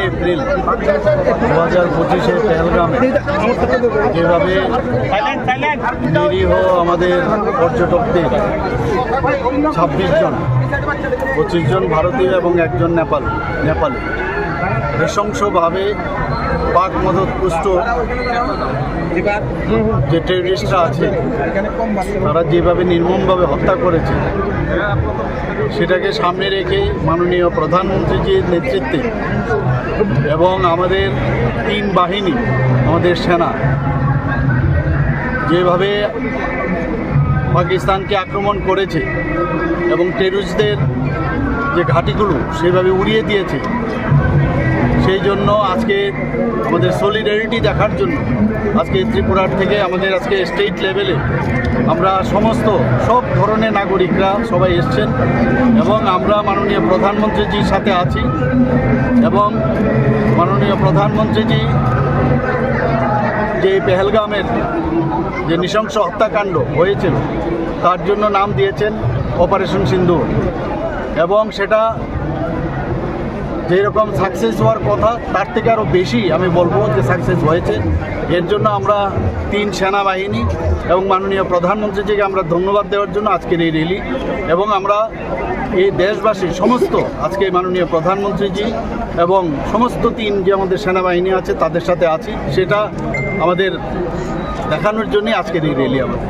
April 2025 পেহেলগামে যেভাবে নিরীহ আমাদের পর্যটকদের 26 জন 25 জন ভারতীয় এবং একজন নেপালি নৃশংসভাবে পাক মদতপুষ্ট যে টেররিস্টরা আছে তারা যেভাবে নির্মমভাবে হত্যা করেছে সেটাকে সামনে রেখে মাননীয় প্রধানমন্ত্রীজির নেতৃত্বে এবং আমাদের 3 বাহিনী আমাদের সেনা যেভাবে পাকিস্তানকে আক্রমণ করেছে এবং টেররিস্টদের যে ঘাঁটিগুলো সেভাবে উড়িয়ে দিয়েছে, সেই জন্য আজকে আমাদের সলিডারিটি দেখার জন্য আজকে ত্রিপুরার থেকে আমাদের আজকে স্টেট লেভেলে আমরা সব ধরনের নাগরিকরা সবাই এসছেন এবং আমরা মাননীয় প্রধানমন্ত্রীজির সাথে আছি এবং মাননীয় প্রধানমন্ত্রীজি যে পেহেলগামের যে নৃশংস হত্যাকাণ্ড হয়েছিল তার জন্য নাম দিয়েছেন অপারেশন সিন্দুর এবং সেটা যেরকম সাকসেস হওয়ার কথা তার থেকে আরও বেশি আমি বলবো যে সাকসেস হয়েছে। এর জন্য আমরা 3 সেনাবাহিনী এবং মাননীয় প্রধানমন্ত্রীজিকে আমরা ধন্যবাদ দেওয়ার জন্য আজকের এই র্যালি এবং আমরা এই দেশবাসী সমস্ত আজকে মাননীয় প্রধানমন্ত্রীজি এবং সমস্ত 3 যে আমাদের সেনাবাহিনী আছে তাদের সাথে আছি, সেটা আমাদের দেখানোর জন্যই আজকের এই র্যালি আমাদের।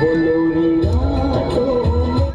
बोलो